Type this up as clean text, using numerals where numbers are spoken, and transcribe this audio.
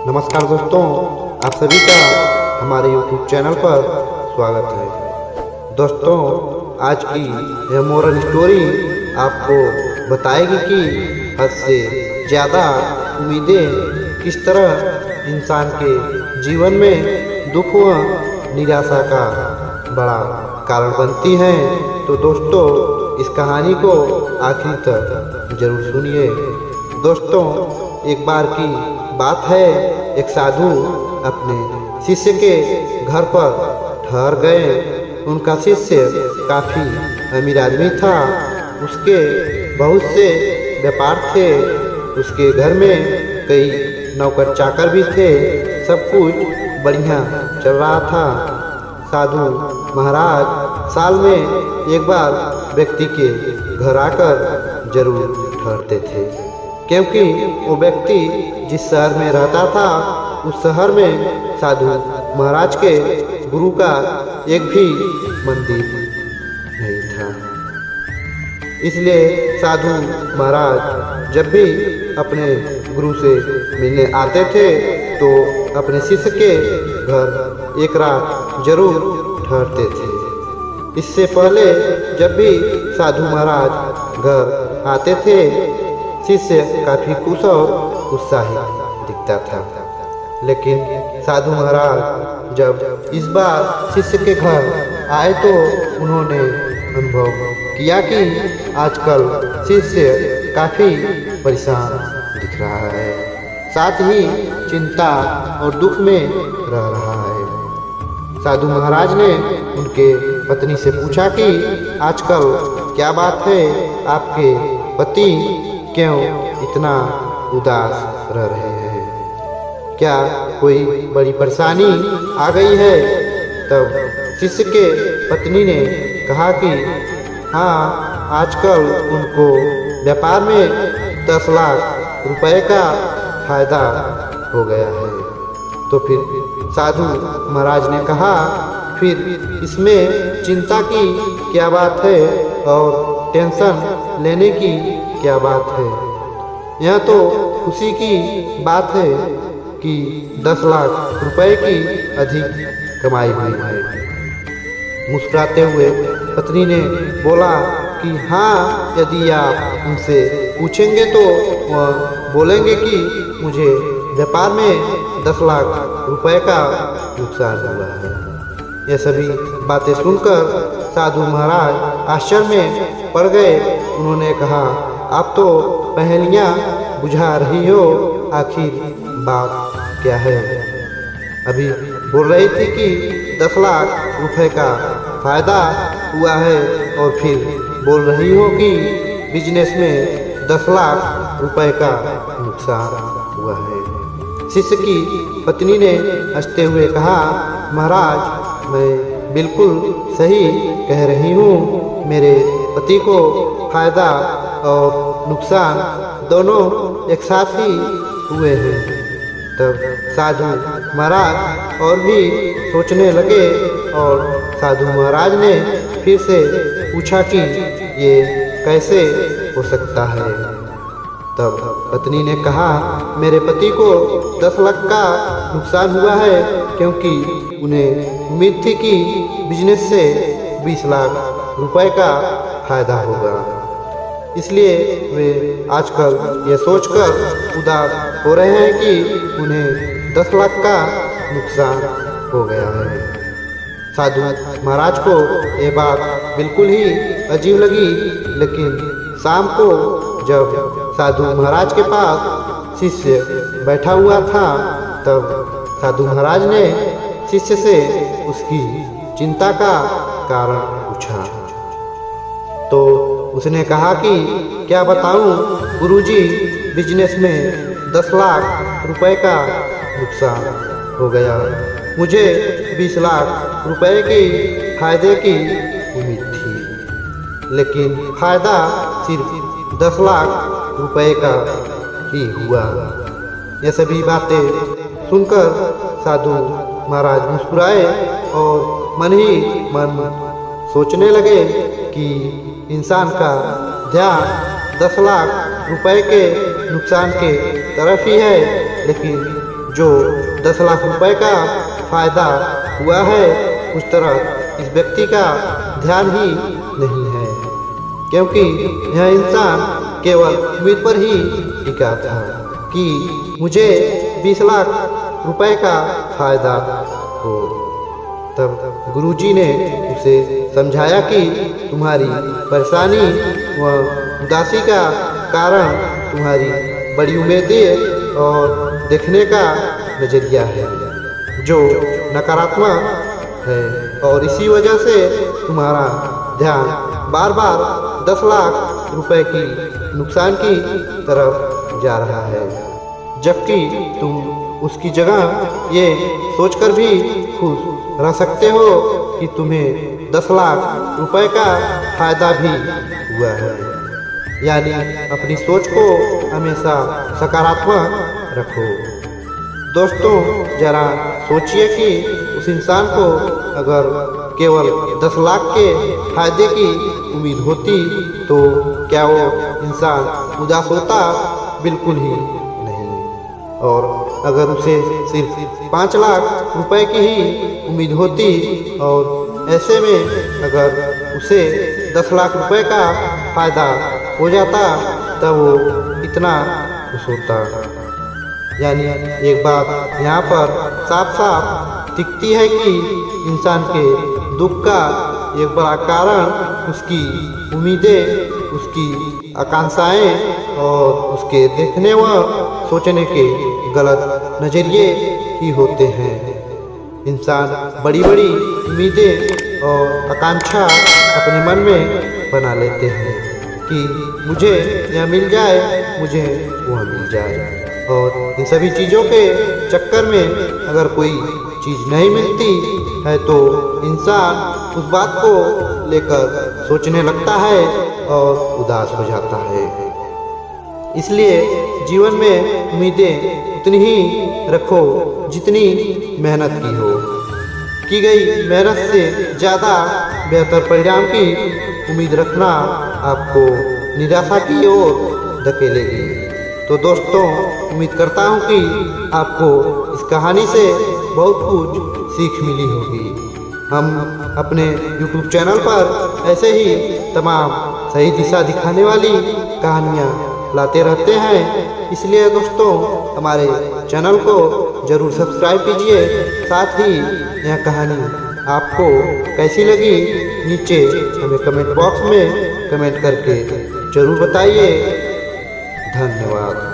नमस्कार दोस्तों, आप सभी का हमारे YouTube चैनल पर स्वागत है। दोस्तों, आज की यह मोरल स्टोरी आपको बताएगी कि हद से ज़्यादा उम्मीदें किस तरह इंसान के जीवन में दुख व निराशा का बड़ा कारण बनती हैं। तो दोस्तों, इस कहानी को आखिर तक जरूर सुनिए। दोस्तों, एक बार की बात है, एक साधु अपने शिष्य के घर पर ठहर गए। उनका शिष्य काफ़ी अमीर आदमी था। उसके बहुत से व्यापार थे। उसके घर में कई नौकर चाकर भी थे। सब कुछ बढ़िया चल रहा था। साधु महाराज साल में एक बार व्यक्ति के घर आकर जरूर ठहरते थे, क्योंकि वो व्यक्ति जिस शहर में रहता था उस शहर में साधु महाराज के गुरु का एक भी मंदिर नहीं था। इसलिए साधु महाराज जब भी अपने गुरु से मिलने आते थे तो अपने शिष्य के घर एक रात जरूर ठहरते थे। इससे पहले जब भी साधु महाराज घर आते थे, शिष्य काफ़ी खुश और उत्साहित दिखता था। लेकिन साधु महाराज जब इस बार शिष्य के घर आए तो उन्होंने अनुभव किया कि आजकल शिष्य काफ़ी परेशान दिख रहा है, साथ ही चिंता और दुख में रह रहा है। साधु महाराज ने उनके पत्नी से पूछा कि आजकल क्या बात है, आपके पति क्यों इतना उदास रह रहे हैं? क्या कोई बड़ी परेशानी आ गई है? तब शिष्य के पत्नी ने कहा कि हाँ, आजकल उनको व्यापार में 10 लाख रुपए का फायदा हो गया है। तो फिर साधु महाराज ने कहा, फिर इसमें चिंता की क्या बात है और टेंशन लेने की क्या बात है? यह तो खुशी की बात है कि 10 लाख रुपए की अधिक कमाई हुई है। मुस्कुराते हुए पत्नी ने बोला कि हाँ, यदि आप उनसे पूछेंगे तो वह बोलेंगे कि मुझे व्यापार में 10 लाख रुपए का नुकसान हुआ है। यह सभी बातें सुनकर साधु महाराज आश्चर्य में पड़ गए। उन्होंने कहा, आप तो पहेलियाँ बुझा रही हो, आखिर बात क्या है? अभी बोल रही थी कि 10 लाख रुपए का फायदा हुआ है और फिर बोल रही हो कि बिजनेस में 10 लाख रुपए का नुकसान हुआ है। शिष्य की पत्नी ने हंसते हुए कहा, महाराज, मैं बिल्कुल सही कह रही हूँ। मेरे पति को फायदा और नुकसान दोनों एक साथ ही हुए हैं। तब साधु महाराज और भी सोचने लगे और साधु महाराज ने फिर से पूछा कि ये कैसे हो सकता है? तब पत्नी ने कहा, मेरे पति को 10 लाख का नुकसान हुआ है, क्योंकि उन्हें उम्मीद थी कि बिजनेस से 20 लाख रुपए का फायदा होगा। इसलिए वे आजकल ये सोचकर उदास हो रहे हैं कि उन्हें 10 लाख का नुकसान हो गया है। साधु महाराज को ये बात बिल्कुल ही अजीब लगी। लेकिन शाम को जब साधु महाराज के पास शिष्य बैठा हुआ था, तब साधु महाराज ने शिष्य से उसकी चिंता का कारण पूछा। तो उसने कहा कि क्या बताऊं गुरुजी, बिजनेस में 10 लाख रुपए का नुकसान हो गया। मुझे 20 लाख रुपए के फायदे की उम्मीद थी, लेकिन फायदा सिर्फ 10 लाख रुपए का ही हुआ। ये सभी बातें सुनकर साधु महाराज मुस्कुराए और मन ही मन सोचने लगे कि इंसान का ध्यान 10 लाख रुपए के नुकसान के तरफ ही है, लेकिन जो 10 लाख रुपए का फायदा हुआ है उस तरफ इस व्यक्ति का ध्यान ही नहीं है, क्योंकि यह इंसान केवल उम्मीद पर ही टिका था कि मुझे 20 लाख रुपए का फायदा हो। तब गुरुजी ने उसे समझाया कि तुम्हारी परेशानी व उदासी का कारण तुम्हारी बड़ी उम्मीदें और देखने का नजरिया है जो नकारात्मक है, और इसी वजह से तुम्हारा ध्यान बार बार 10 लाख रुपए की नुकसान की तरफ जा रहा है, जबकि तुम उसकी जगह ये सोचकर भी खुश रह सकते हो कि तुम्हें 10 लाख रुपए का फायदा भी हुआ है। यानी अपनी सोच को हमेशा सकारात्मक रखो। दोस्तों, जरा सोचिए कि उस इंसान को अगर केवल 10 लाख के फायदे की उम्मीद होती तो क्या वो इंसान उदास होता? बिल्कुल ही नहीं। और अगर उसे सिर्फ 5 लाख रुपए की ही उम्मीद होती और ऐसे में अगर उसे 10 लाख रुपए का फायदा हो जाता तब वो इतना खुश होता। यानी एक बात यहाँ पर साफ साफ दिखती है कि इंसान के दुख का एक बड़ा कारण उसकी उम्मीदें, उसकी आकांक्षाएं और उसके देखने व सोचने के गलत नज़रिए ही होते हैं। इंसान बड़ी बड़ी उम्मीदें और आकांक्षा अपने मन में बना लेते हैं कि मुझे यह मिल जाए, मुझे वह मिल जाए, और इन सभी चीज़ों के चक्कर में अगर कोई चीज़ नहीं मिलती है तो इंसान उस बात को लेकर सोचने लगता है और उदास हो जाता है। इसलिए जीवन में उम्मीदें उतनी ही रखो जितनी मेहनत की हो। की गई मेहनत से ज़्यादा बेहतर परिणाम की उम्मीद रखना आपको निराशा की ओर धकेलेगी। तो दोस्तों, उम्मीद करता हूँ कि आपको इस कहानी से बहुत कुछ सीख मिली होगी। हम अपने YouTube चैनल पर ऐसे ही तमाम सही दिशा दिखाने वाली कहानियाँ लाते रहते हैं, इसलिए दोस्तों हमारे चैनल को ज़रूर सब्सक्राइब कीजिए। साथ ही यह कहानी आपको कैसी लगी नीचे हमें कमेंट बॉक्स में कमेंट करके ज़रूर बताइए। धन्यवाद।